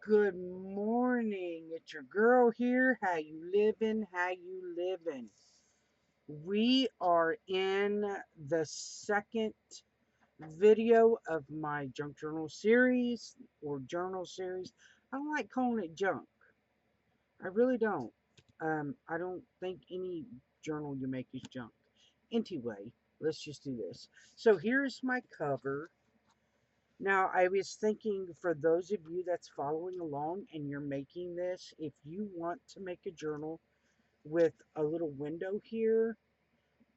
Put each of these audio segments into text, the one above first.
Good morning. It's your girl here. How you living? How you living? We are in the second video of my junk journal series or journal series. I don't like calling it junk. I really don't. I don't think any journal you make is junk. Anyway, let's just do this. So here's my cover. Now, I was thinking for those of you that's following along and you're making this, if you want to make a journal with a little window here,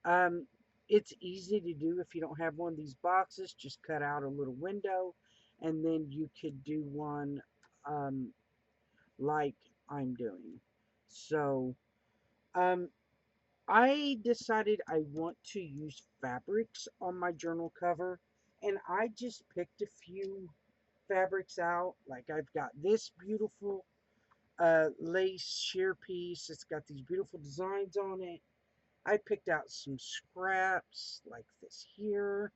um, it's easy to do if you don't have one of these boxes. Just cut out a little window and then you could do one um, like I'm doing. So, um, I decided I want to use fabrics on my journal cover, and I just picked a few fabrics out. Like I've got this beautiful lace sheer piece. It's got these beautiful designs on it. I picked out some scraps like this here.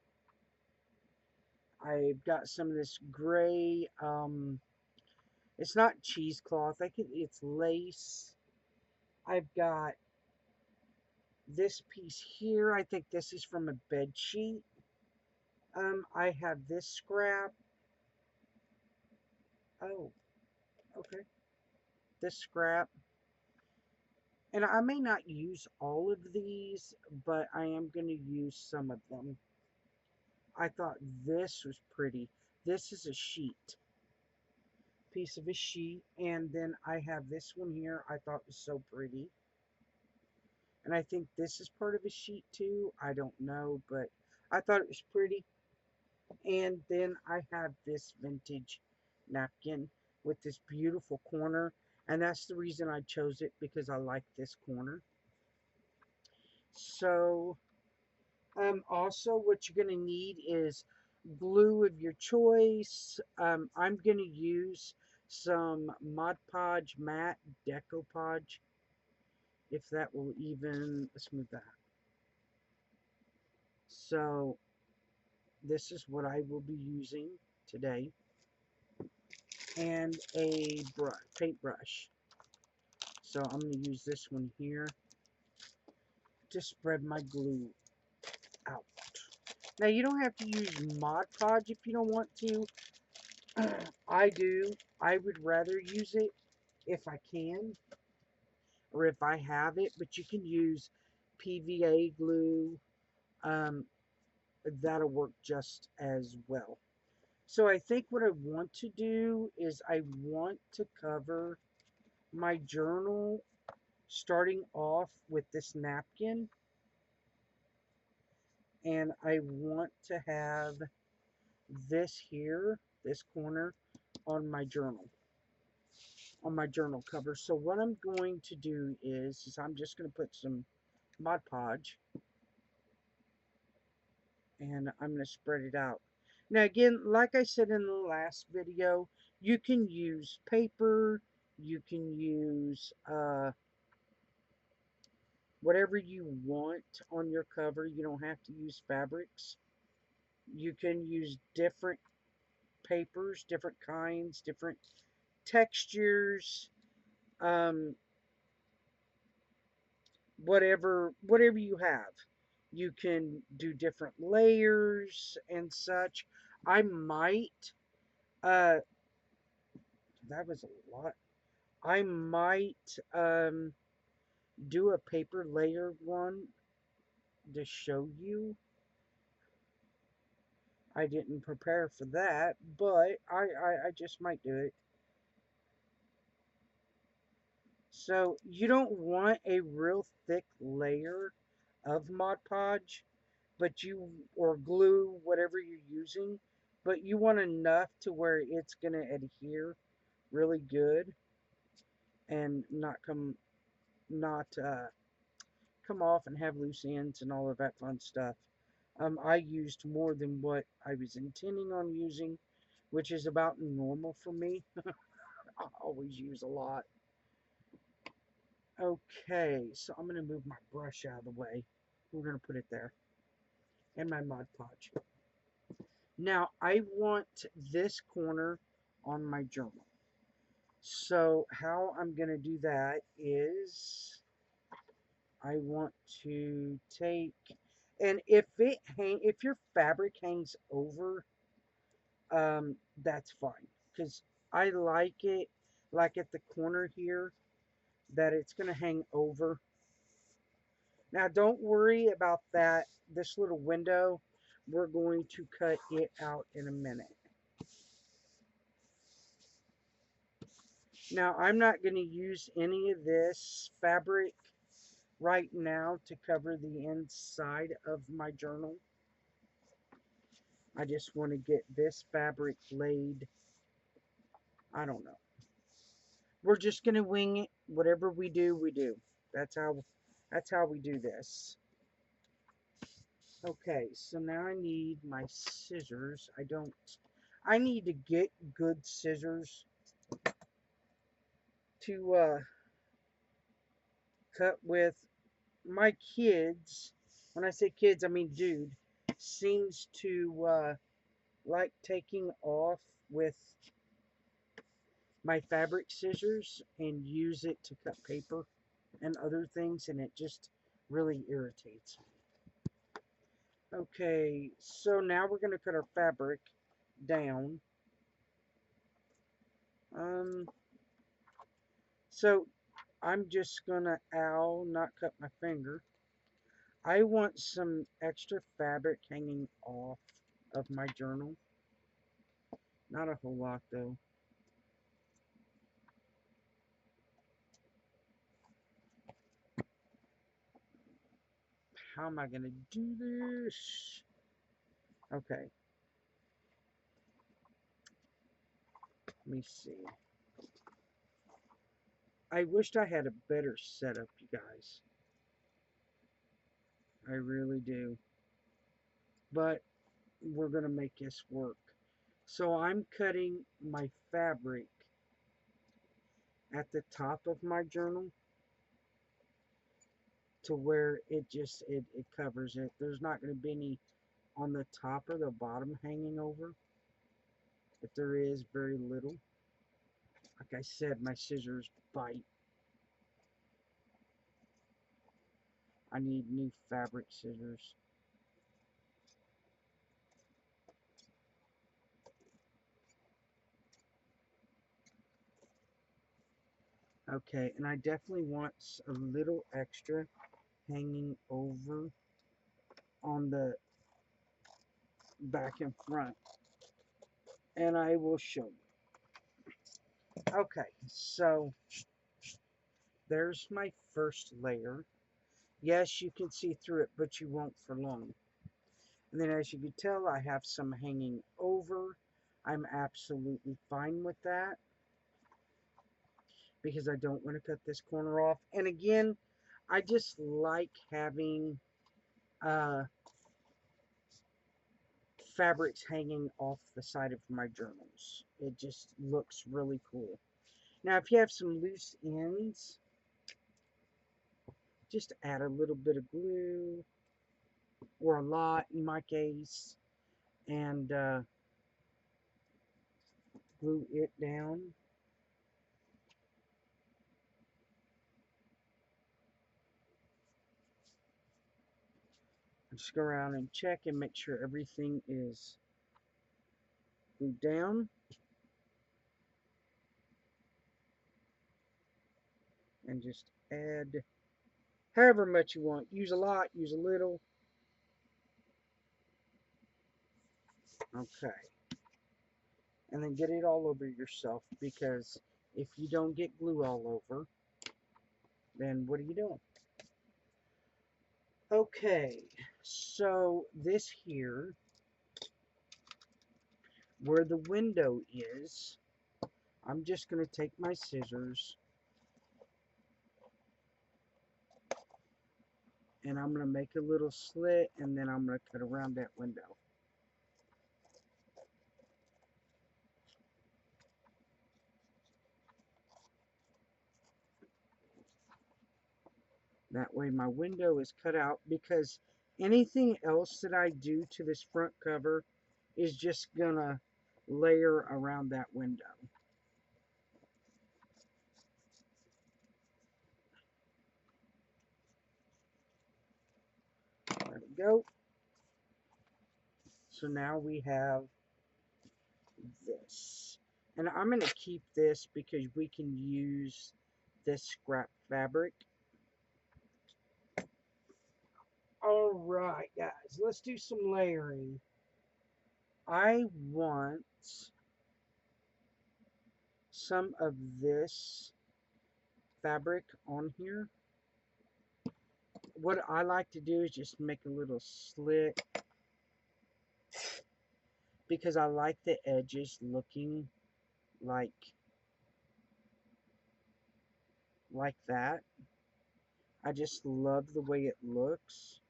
I've got some of this gray. It's not cheesecloth. It's lace. I've got this piece here. I think this is from a bed sheet. I have this scrap. Oh, okay. This scrap. And I may not use all of these, but I am going to use some of them. I thought this was pretty. This is a sheet, piece of a sheet. And then I have this one here I thought was so pretty. And I think this is part of a sheet too. I don't know, but I thought it was pretty. And then I have this vintage napkin with this beautiful corner. And that's the reason I chose it, because I like this corner. So also, what you're going to need is glue of your choice. I'm going to use some Mod Podge matte Decopage, if that will even smooth that. So this is what I will be using today, and a paintbrush. So I'm going to use this one here to spread my glue out. Now you don't have to use Mod Podge if you don't want to. I do. I would rather use it if I can, or if I have it, but you can use PVA glue. Um, that'll work just as well. So I think what I want to do is I want to cover my journal starting off with this napkin, and I want to have this here, this corner, on my journal cover. So what I'm going to do is I'm just going to put some Mod Podge, and I'm going to spread it out. Now again, like I said in the last video, you can use paper, you can use whatever you want on your cover. You don't have to use fabrics. You can use different papers, different kinds, different textures, um, whatever you have. You can do different layers and such. I might uh that was a lot. I might do a paper layer one to show you. I didn't prepare for that, but I just might do it. So you don't want a real thick layer of Mod Podge, but or glue, whatever you're using, but you want enough to where it's gonna adhere really good and not come off and have loose ends and all of that fun stuff. I used more than what I was intending on using, which is about normal for me. I always use a lot. Okay, so I'm going to move my brush out of the way. We're going to put it there. And my Mod Podge. Now, I want this corner on my journal. So how I'm going to do that is I want to take, and if your fabric hangs over, that's fine, because I like it like at the corner here that it's going to hang over. Now don't worry about that, this little window, we're going to cut it out in a minute. Now I'm not going to use any of this fabric right now to cover the inside of my journal. I just want to get this fabric laid. I don't know. We're just going to wing it. Whatever we do, we do. That's how we do this. Okay, so now I need my scissors. I need to get good scissors to cut with. My kids, when I say kids, I mean dude, seems to like taking off with my fabric scissors and use it to cut paper and other things, and it just really irritates me. Okay, so now we're going to cut our fabric down. Um, so I'm just going to, not cut my finger. I want some extra fabric hanging off of my journal. Not a whole lot though. How am I going to do this? Okay, let me see. I wished I had a better setup, you guys. I really do. But we're going to make this work. So I'm cutting my fabric at the top of my journal to where it covers it. There's not going to be any on the top or the bottom hanging over. If there is, very little. Like I said, my scissors bite. I need new fabric scissors. Okay, and I definitely want a little extra hanging over on the back and front. And I will show you. Okay, so there's my first layer. Yes, you can see through it, but you won't for long. And then as you can tell, I have some hanging over. I'm absolutely fine with that because I don't want to cut this corner off. And again, I just like having uh, fabrics hanging off the side of my journals. It just looks really cool. Now, if you have some loose ends, just add a little bit of glue, or a lot in my case, and glue it down. Just go around and check and make sure everything is glued down. And just add however much you want. Use a lot, use a little. Okay. And then get it all over yourself, because if you don't get glue all over, then what are you doing? Okay, so this here, where the window is, I'm just going to take my scissors and I'm going to make a little slit, and then I'm going to cut around that window. That way my window is cut out, because anything else that I do to this front cover is just going to layer around that window. go. So now we have this. And I'm going to keep this because we can use this scrap fabric. Alright, guys, let's do some layering. I want some of this fabric on here. What I like to do is just make a little slit because I like the edges looking like that. I just love the way it looks.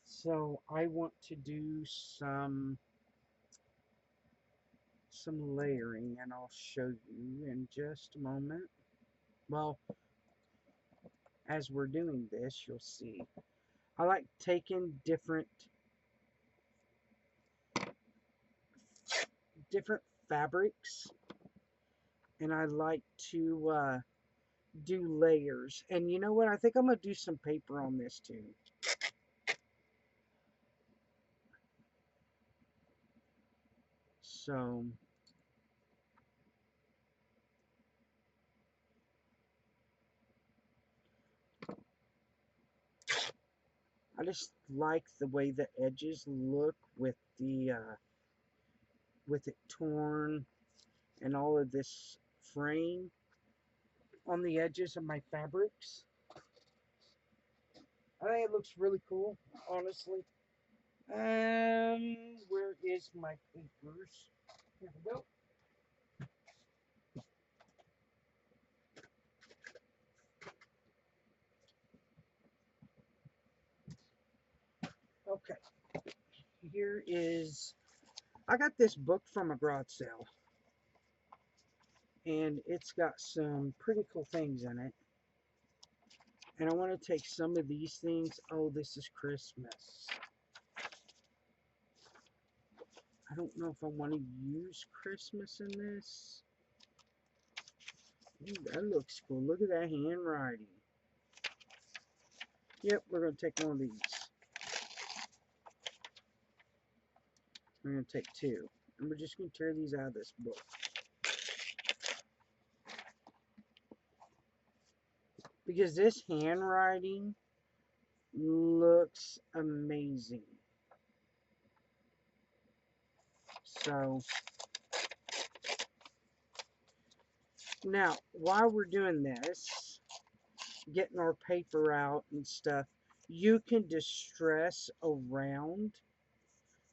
So I want to do some layering, and I'll show you in just a moment. Well, as we're doing this, you'll see. I like taking different fabrics, and I like to do layers. And you know what? I think I'm going to do some paper on this too. So I just like the way the edges look with with it torn and all of this fraying on the edges of my fabrics. I think it looks really cool, honestly. Where is my papers? Here we go. Okay. Here is, I got this book from a garage sale, and it's got some pretty cool things in it. And I want to take some of these things. Oh, this is Christmas. I don't know if I want to use Christmas in this. Ooh, that looks cool. Look at that handwriting. Yep, we're going to take one of these. We're going to take two. And we're just going to tear these out of this book. Because this handwriting looks amazing. So, now, while we're doing this, getting our paper out and stuff, you can distress around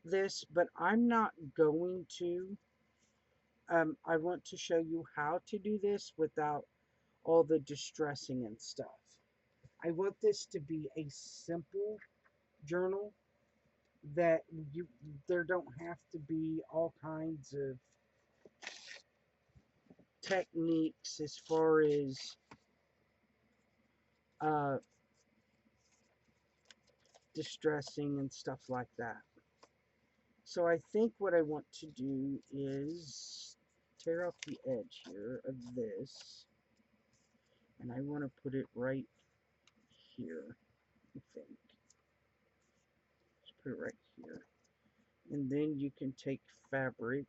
this, but I'm not going to. I want to show you how to do this without all the distressing and stuff. I want this to be a simple journal that there don't have to be all kinds of techniques as far as uh, distressing and stuff like that. So I think what I want to do is tear off the edge here of this, and I want to put it right here, I think. Just put it right here. And then you can take fabric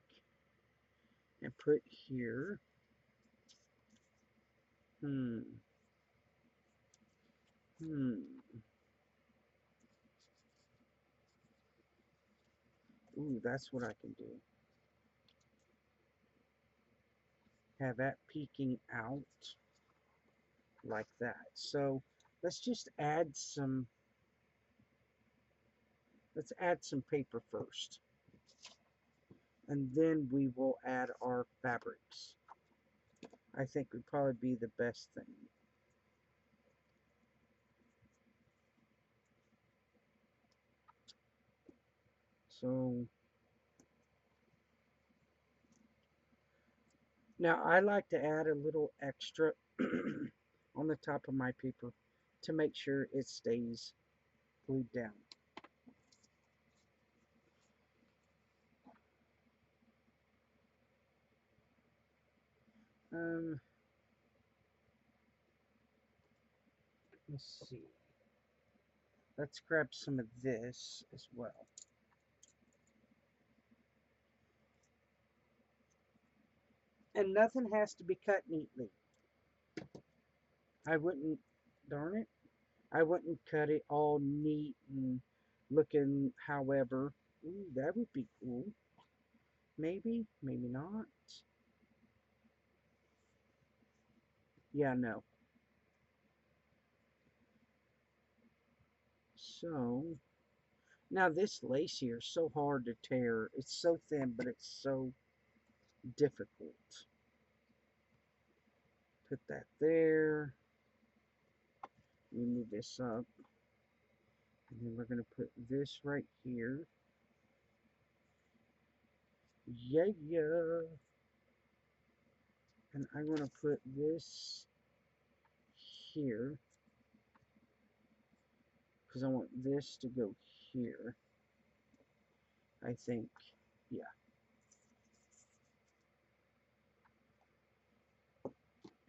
and put here. Hmm. Ooh, that's what I can do. Have that peeking out like that. So let's just add some, let's add some paper first. And then we will add our fabrics. I think would probably be the best thing. So now I like to add a little extra on the top of my paper to make sure it stays glued down. Let's see. Let's grab some of this as well. And nothing has to be cut neatly. I wouldn't, darn it, I wouldn't cut it all neat and looking however. Ooh, that would be cool. Maybe, maybe not. Yeah, no. So, now this lace here is so hard to tear. It's so thin, but it's so difficult. Put that there. We move this up. And then we're going to put this right here. Yeah, yeah. And I'm going to put this here. Because I want this to go here. I think. Yeah.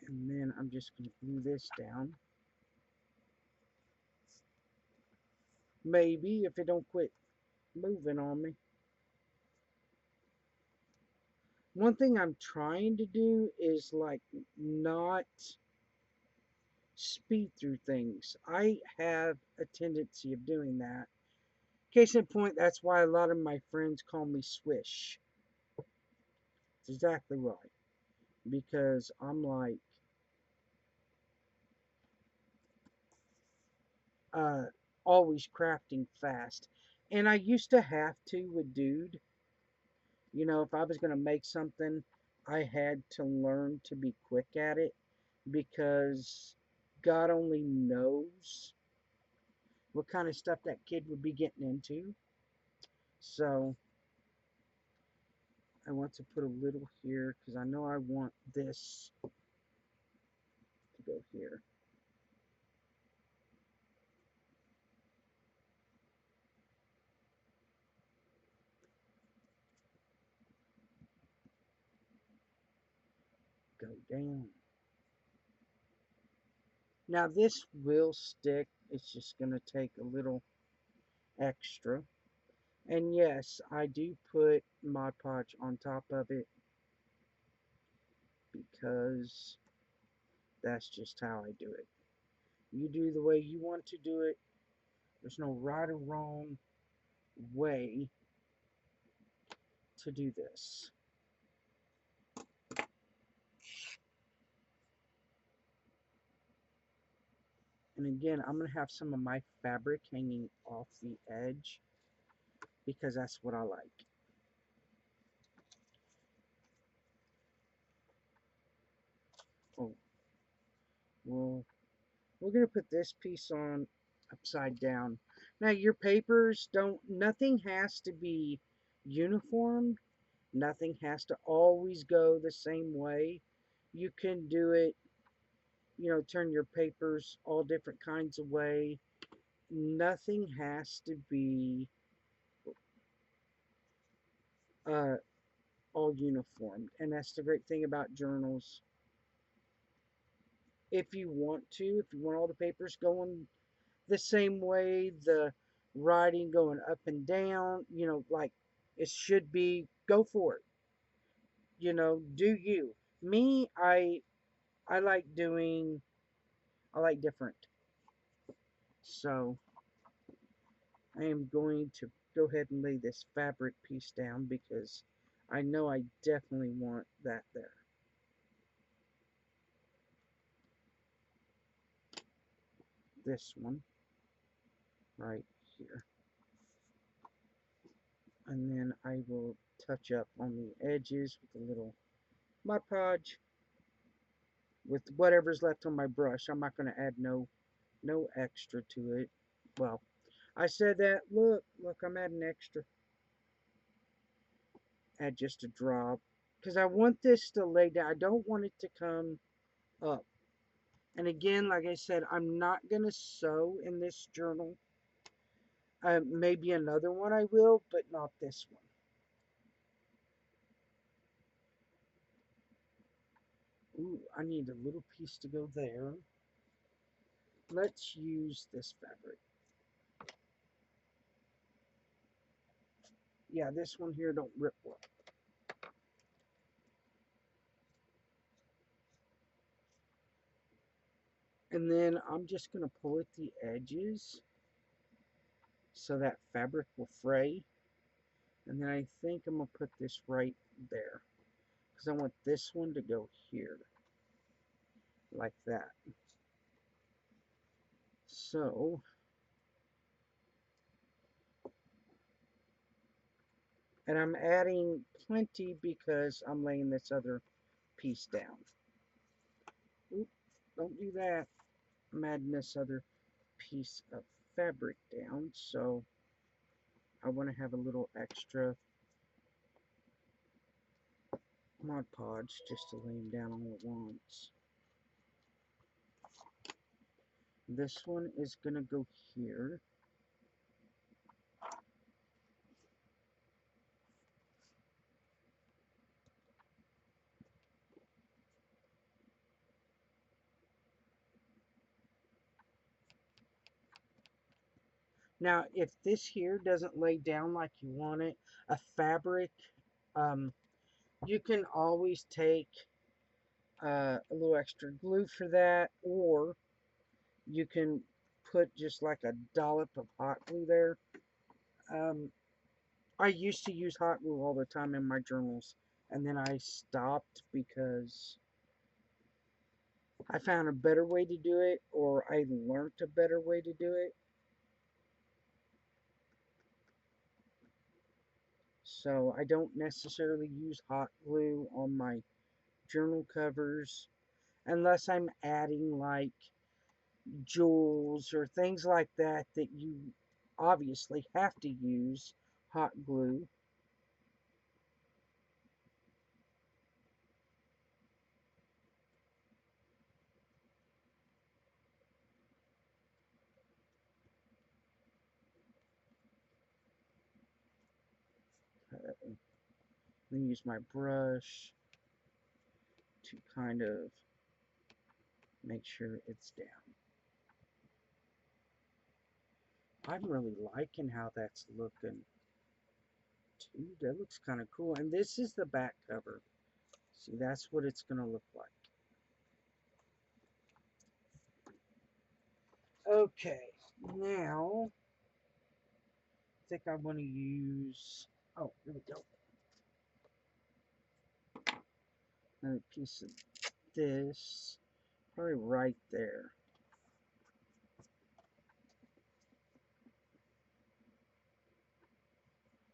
And then I'm just going to glue this down. Maybe if it don't quit moving on me. One thing I'm trying to do is like not speed through things. I have a tendency of doing that. Case in point, that's why a lot of my friends call me Swish. It's exactly right. Because I'm like, uh, always crafting fast. And I used to have to with Dude. You know, if I was going to make something, I had to learn to be quick at it because God only knows what kind of stuff that kid would be getting into. So I want to put a little here because I know I want this to go here. Go down. Now this will stick. It's just going to take a little extra. And yes, I do put Mod Podge on top of it because that's just how I do it. You do the way you want to do it. There's no right or wrong way to do this. And again, I'm going to have some of my fabric hanging off the edge because that's what I like. Oh, well, we're going to put this piece on upside down. Now, your papers nothing has to be uniform. Nothing has to always go the same way. You can do it, turn your papers all different kinds of way. Nothing has to be uh, all uniform. And that's the great thing about journals. If you want to, if you want all the papers going the same way, the writing going up and down, like it should be, go for it. Do you. Me, I like doing, I like different. So I am going to go ahead and lay this fabric piece down because I know I definitely want that there. This one right here. And then I will touch up on the edges with a little Mod Podge with whatever's left on my brush. I'm not going to add no extra to it. Well, I said that. Look, I'm adding extra. Add just a drop because I want this to lay down. I don't want it to come up. And again, like I said, I'm not going to sew in this journal. Maybe another one I will, but not this one. Ooh, I need a little piece to go there. Let's use this fabric. yeah, this one here don't rip well. And then I'm just going to pull at the edges so that fabric will fray. And then I think I'm going to put this right there because I want this one to go here like that. So, and I'm adding plenty because I'm laying this other piece down. Oop, don't do that. I'm adding this other piece of fabric down, so I want to have a little extra Mod Podge just to lay them down all at once. This one is going to go here. Now, if this here doesn't lay down like you want it, a fabric, um, you can always take a little extra glue for that, or you can put just like a dollop of hot glue there. Um, I used to use hot glue all the time in my journals, and then I stopped because I found a better way to do it, or I learned a better way to do it. So I don't necessarily use hot glue on my journal covers unless I'm adding like jewels or things like that that you obviously have to use hot glue. Then use my brush to kind of make sure it's down. I'm really liking how that's looking too. That looks kind of cool. And this is the back cover. See, that's what it's going to look like. Okay, now I think I want to use, oh, here we go. Another piece of this, probably right there.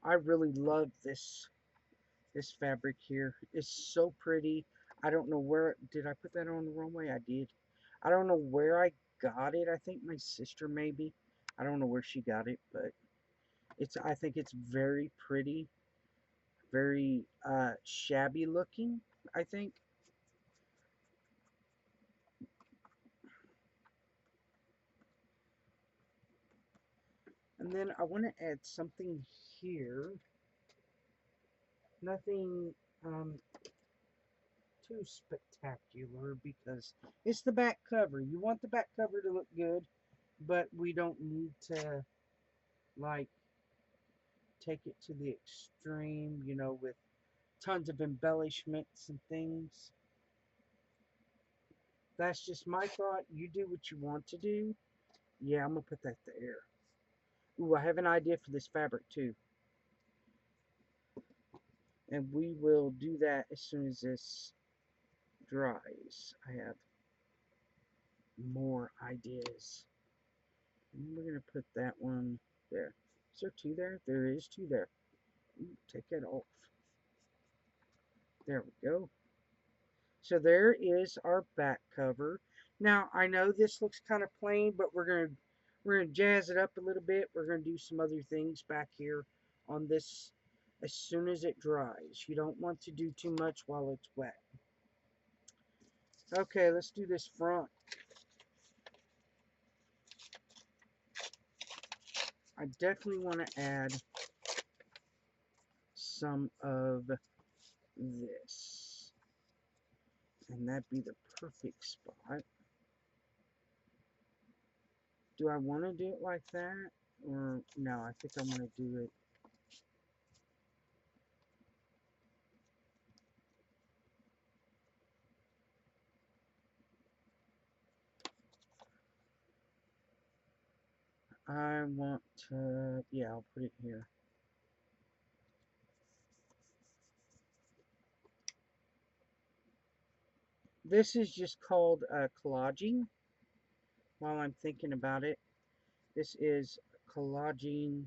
I really love this fabric here. It's so pretty. I don't know where, did I put that on the wrong way? I did. I don't know where I got it. I think my sister maybe. I don't know where she got it, but I think it's very pretty, very shabby looking, I think. And then I want to add something here. Nothing too spectacular because it's the back cover. You want the back cover to look good, but we don't need to like take it to the extreme, you know, with tons of embellishments and things. That's just my thought. You do what you want to do. Yeah, I'm gonna put that there. Ooh, I have an idea for this fabric too. And we will do that as soon as this dries. I have more ideas. And we're gonna put that one there. Is there two there? There is two there. Ooh, take it off. There we go. So there is our back cover. Now I know this looks kind of plain, but we're gonna jazz it up a little bit. We're gonna do some other things back here on this as soon as it dries. You don't want to do too much while it's wet. Okay, let's do this front. I definitely want to add some of this. And that'd be the perfect spot. Do I want to do it like that? Or no, I think I want to do it I want to, yeah, I'll put it here. This is just called collaging while I'm thinking about it. This is collaging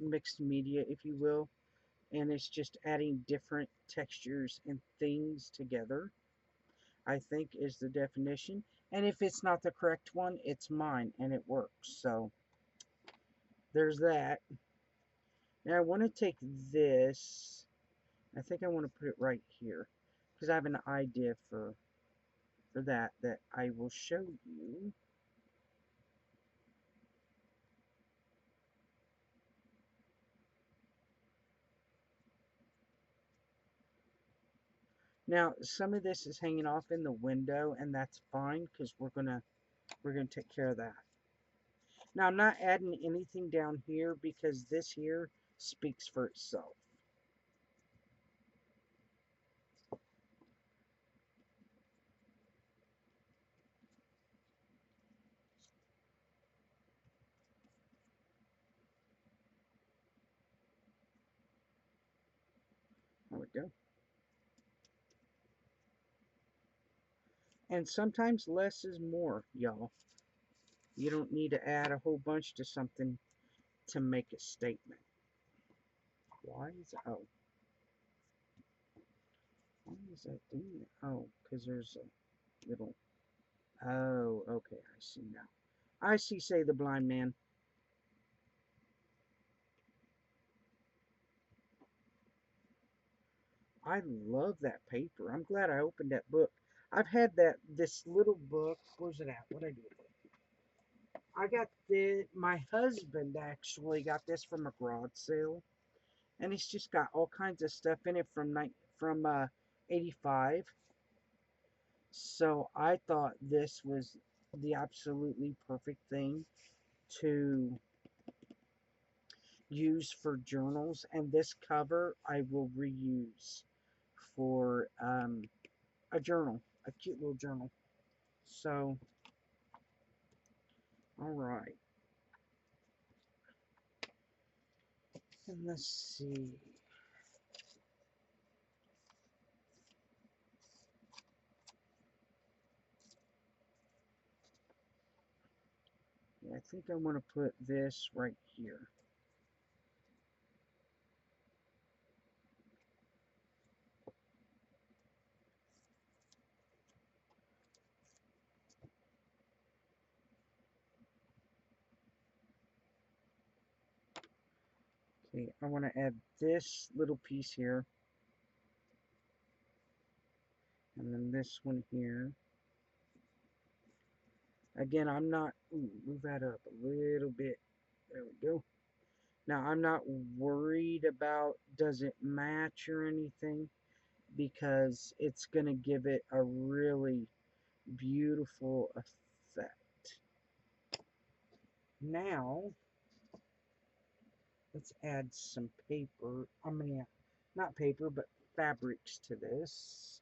mixed media, if you will, and it's just adding different textures and things together, I think is the definition. And if it's not the correct one, it's mine and it works. So there's that. Now I want to take this. I think I want to put it right here because I have an idea for that I will show you. Now some of this is hanging off in the window, and that's fine because we're gonna take care of that. Now I'm not adding anything down here because this here speaks for itself. There we go. And sometimes less is more, y'all. You don't need to add a whole bunch to something to make a statement. Why is why is that doing it? Oh, because there's a little. Oh, okay, I see now. I see, say the blind man. I love that paper. I'm glad I opened that book. I've had this little book. Where's it at? What I do with it? I got the my husband actually got this from a garage sale, and it's just got all kinds of stuff in it from 85. So I thought this was the absolutely perfect thing to use for journals, and this cover I will reuse for a journal, a cute little journal. So, all right, and let's see. Yeah, I think I want to put this right here. Okay, I want to add this little piece here, and then this one here. Again, I'm not, ooh, move that up a little bit. There we go. Now, I'm not worried about does it match or anything because it's going to give it a really beautiful effect. Now, let's add some paper. I mean, not paper, but fabrics to this.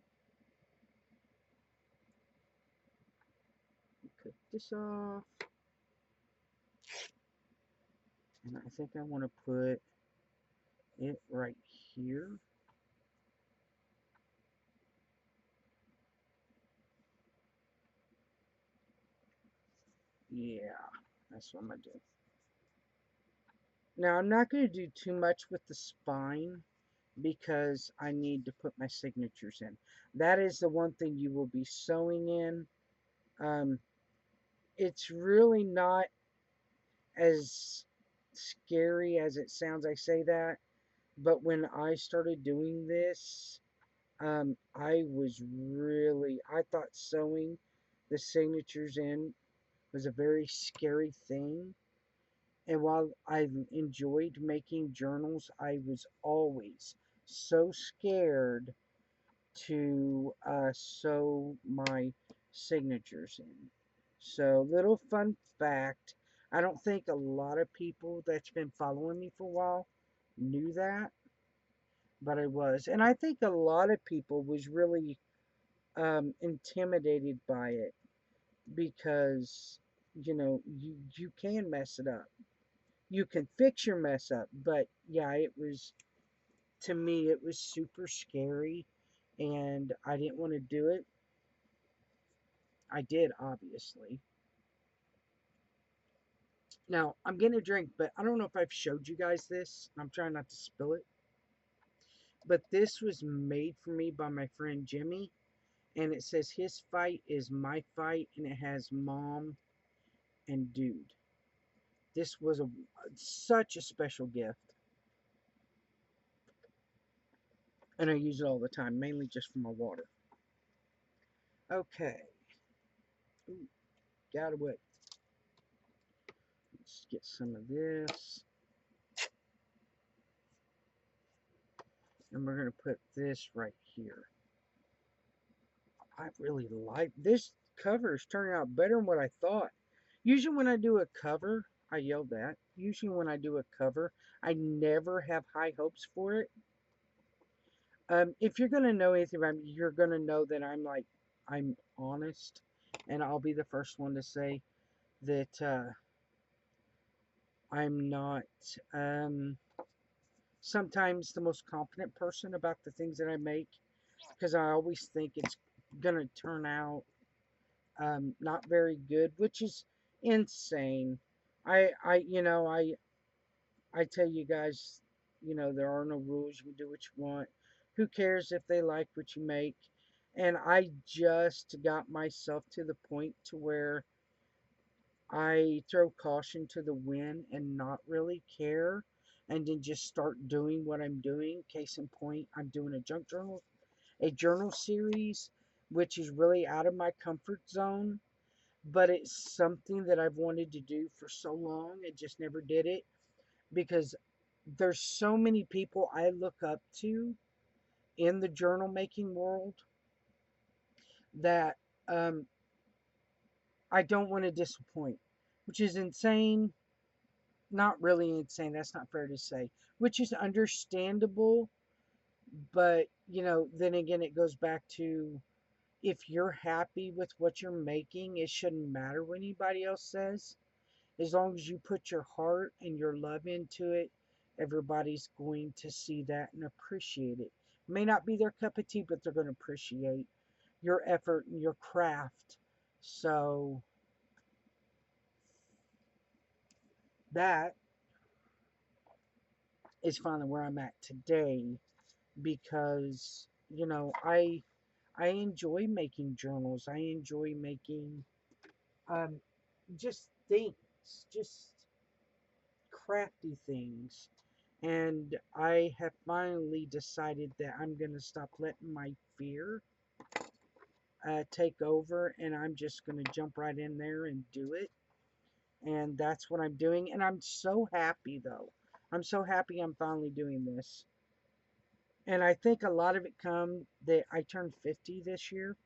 Cut this off. And I think I want to put it right here. Yeah, that's what I'm going to do. Now, I'm not going to do too much with the spine because I need to put my signatures in. That is the one thing you will be sewing in. Um, it's really not as scary as it sounds. I say that, but when I started doing this, I thought sewing the signatures in was a very scary thing. And while I enjoyed making journals, I was always so scared to sew my signatures in. So, little fun fact, I don't think a lot of people that's been following me for a while knew that, but I was. And I think a lot of people was really intimidated by it because you can mess it up. You can fix your mess up, but yeah, it was, to me, it was super scary, and I didn't want to do it. I did, obviously. Now, I'm going to drink, but I don't know if I've showed you guys this. I'm trying not to spill it. But this was made for me by my friend Jimmy. And it says his fight is my fight. And it has mom and dude. This was such a special gift. And I use it all the time, mainly just for my water. Okay. Ooh, got away. Let's get some of this. And we're going to put this right here. I really like this cover. Is turning out better than what I thought. Usually when I do a cover, I yelled that. Usually when I do a cover, I never have high hopes for it. If you're gonna know anything about me, you're gonna know that I'm honest, and I'll be the first one to say that I'm not sometimes the most confident person about the things that I make, because I always think it's gonna turn out not very good, which is insane. I tell you guys, there are no rules. You can do what you want. Who cares if they like what you make? And I just got myself to the point to where I throw caution to the wind and not really care, and then just start doing what I'm doing. Case in point, I'm doing a journal series, which is really out of my comfort zone, but it's something that I've wanted to do for so long. I just never did it because there's so many people I look up to in the journal making world that um, I don't want to disappoint, which is insane. Not really insane, that's not fair to say, which is understandable. But, then again, it goes back to, if you're happy with what you're making, it shouldn't matter what anybody else says. As long as you put your heart and your love into it, everybody's going to see that and appreciate it. May not be their cup of tea, but they're going to appreciate your effort and your craft. So that is finally where I'm at today, because I enjoy making journals. I enjoy making um just things, just crafty things. And I have finally decided that I'm going to stop letting my fear take over, and I'm just going to jump right in there and do it. And that's what I'm doing. And I'm so happy, though. I'm so happy I'm finally doing this. And I think a lot of it come that I turned 50 this year.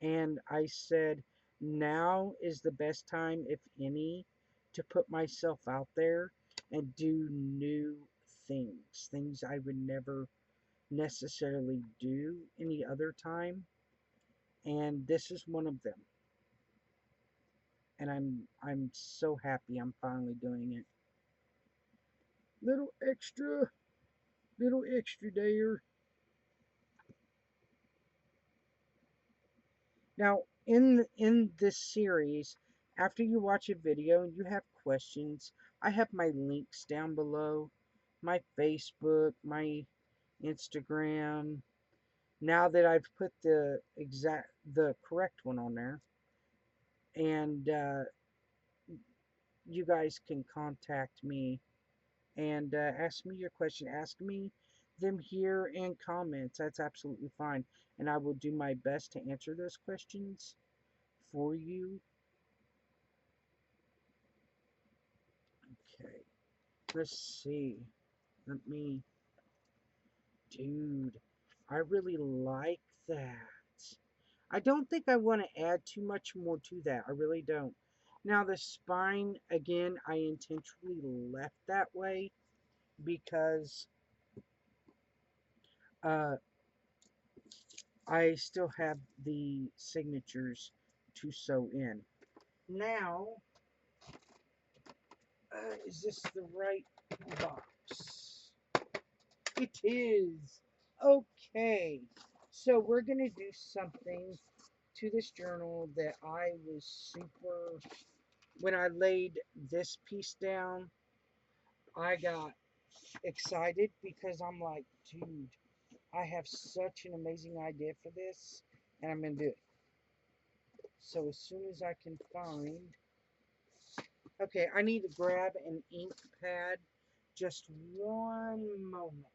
And I said, now is the best time, if any, to put myself out there and do new things I would never necessarily do any other time. And this is one of them. And I'm so happy I'm finally doing it. Little extra, little extra there. Now, in this series, after you watch a video and you have questions, I have my links down below, my Facebook, my Instagram. Now that I've put the correct one on there, and you guys can contact me and ask me your question. Ask me them here in comments. That's absolutely fine, and I will do my best to answer those questions for you. Okay, let's see. Let me, dude, I really like that. I don't think I want to add too much more to that. I really don't. Now, the spine, again, I intentionally left that way because uh, I still have the signatures to sew in. Now, is this the right box? It is. Okay. So we're going to do something to this journal that I was super, when I laid this piece down, I got excited because I'm like, dude, I have such an amazing idea for this, and I'm going to do it. So as soon as I can find, okay, I need to grab an ink pad. Just one moment.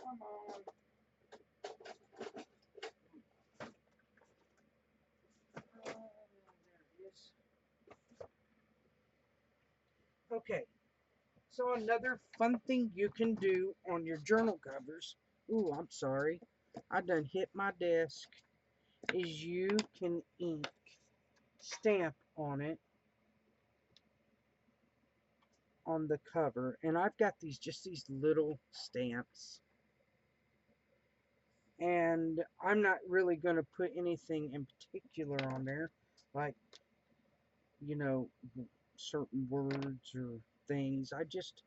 Come on. There it is. Okay, so another fun thing you can do on your journal covers, ooh, I'm sorry, I done hit my desk, is you can ink stamp on it on the cover. And I've got these, just these little stamps. And I'm not really going to put anything in particular on there, like, you know, certain words or things. I just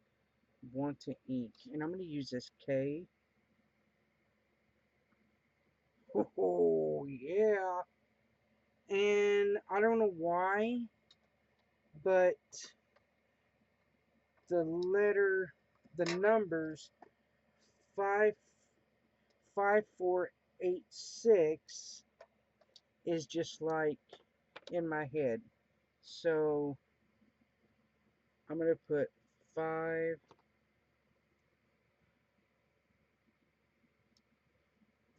want to ink. And I'm going to use this K. Oh, yeah. And I don't know why, but the numbers 55486 is just like in my head. So I'm going to put 5,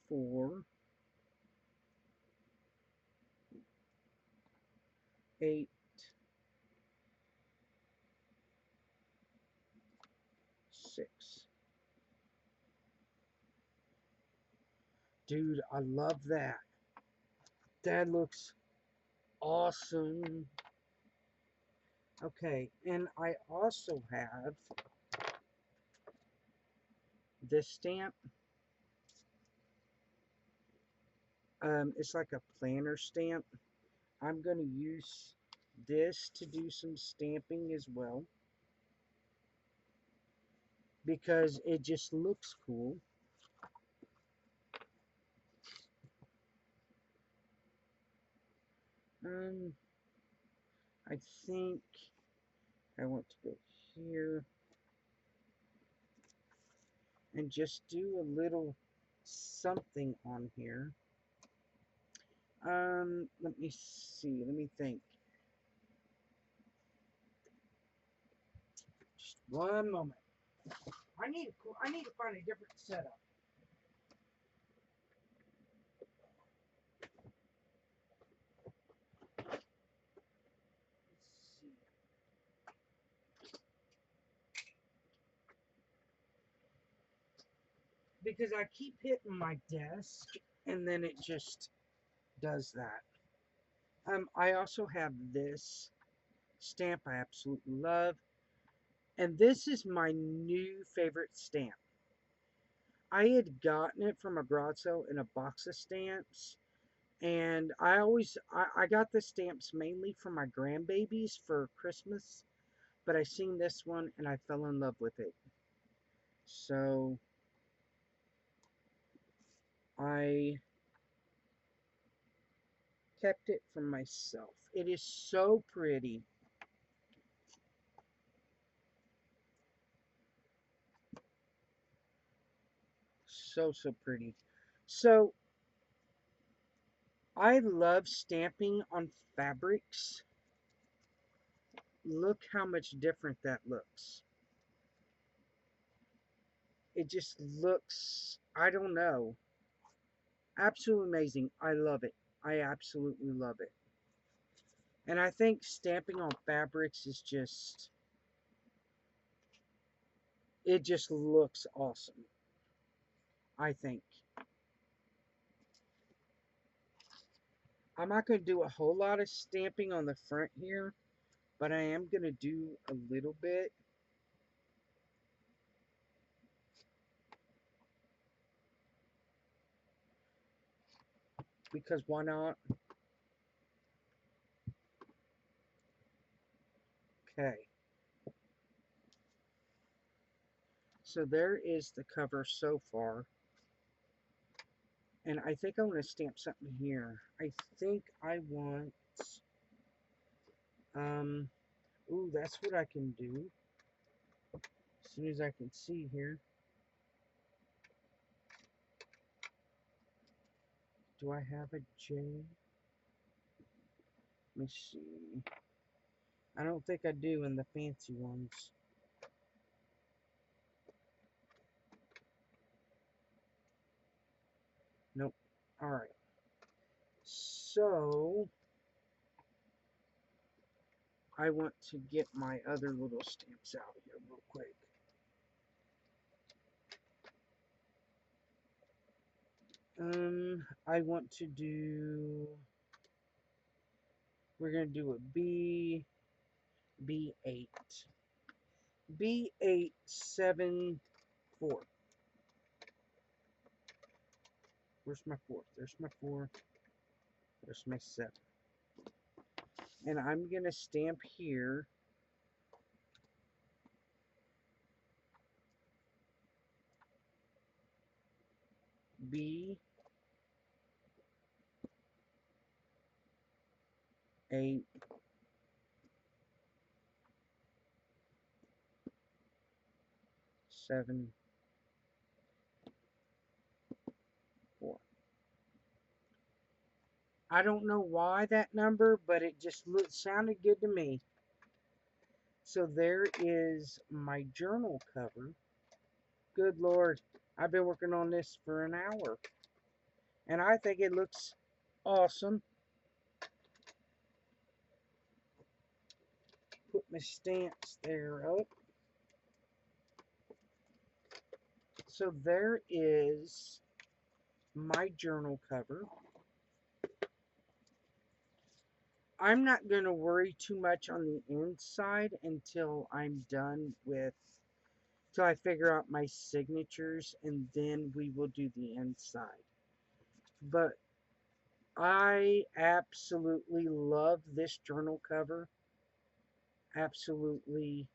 4, 8, 6. Dude, I love that. That looks awesome. Okay, and I also have this stamp. It's like a planner stamp. I'm going to use this to do some stamping as well, because it just looks cool. I think I want to go here and just do a little something on here. Let me see. Let me think. Just one moment. I need to find a different setup. Let's see. Because I keep hitting my desk and then it just does that. I also have this stamp I absolutely love. And this is my new favorite stamp. I had gotten it from a garage sale in a box of stamps. And I got the stamps mainly for my grandbabies for Christmas. But I seen this one and I fell in love with it. So I kept it for myself. It is so pretty. So, so pretty. So I love stamping on fabrics. Look how much different that looks. It just looks, I don't know, absolutely amazing. I love it. I absolutely love it. And I think stamping on fabrics is just, it just looks awesome, I think. I'm not going to do a whole lot of stamping on the front here, but I am going to do a little bit. because why not? Okay. So there is the cover so far. And I think I want to stamp something here. I think I want, um, ooh, that's what I can do. As soon as I can see here. Do I have a J? Let me see. I don't think I do in the fancy ones. Nope. Alright. So, I want to get my other little stamps out here real quick. I want to do, we're going to do a B8. B874. Where's my 4? There's my 4. There's my 7. And I'm going to stamp here B874. I don't know why that number, but it just sounded good to me. So there is my journal cover. Good Lord, I've been working on this for an hour. And I think it looks awesome. Put my stamps there up. So there is my journal cover. I'm not going to worry too much on the inside until I'm done with, till I figure out my signatures, and then we will do the inside. But I absolutely love this journal cover. Absolutely,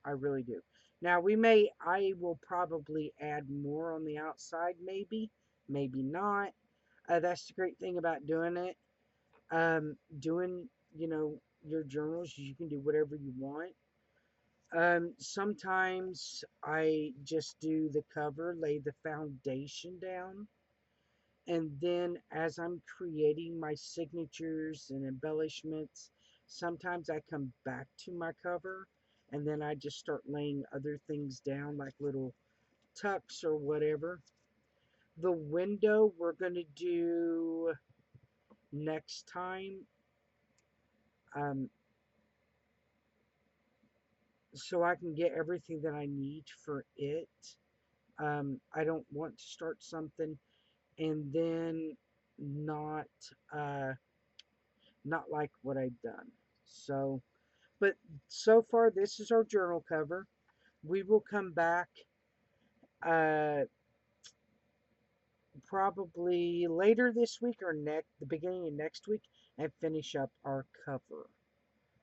I really do. Now I will probably add more on the outside, maybe, maybe not. That's the great thing about doing it. Doing, your journals, you can do whatever you want. Sometimes I just do the cover, lay the foundation down, and then as I'm creating my signatures and embellishments, sometimes I come back to my cover, and then I just start laying other things down, like little tucks or whatever. The window we're going to do next time. Um, so I can get everything that I need for it. I don't want to start something and then not uh, not like what I've done. So, but so far this is our journal cover. We will come back uh, probably later this week or the beginning of next week, and finish up our cover.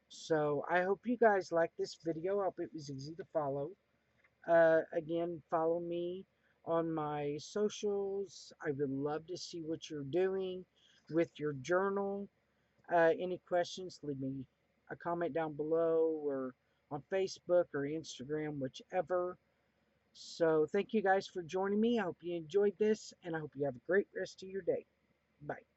So I hope you guys like this video. I hope it was easy to follow. Again, follow me on my socials. I would love to see what you're doing with your journal. Any questions, leave me a comment down below or on Facebook or Instagram, whichever. So thank you guys for joining me. I hope you enjoyed this, and I hope you have a great rest of your day. Bye.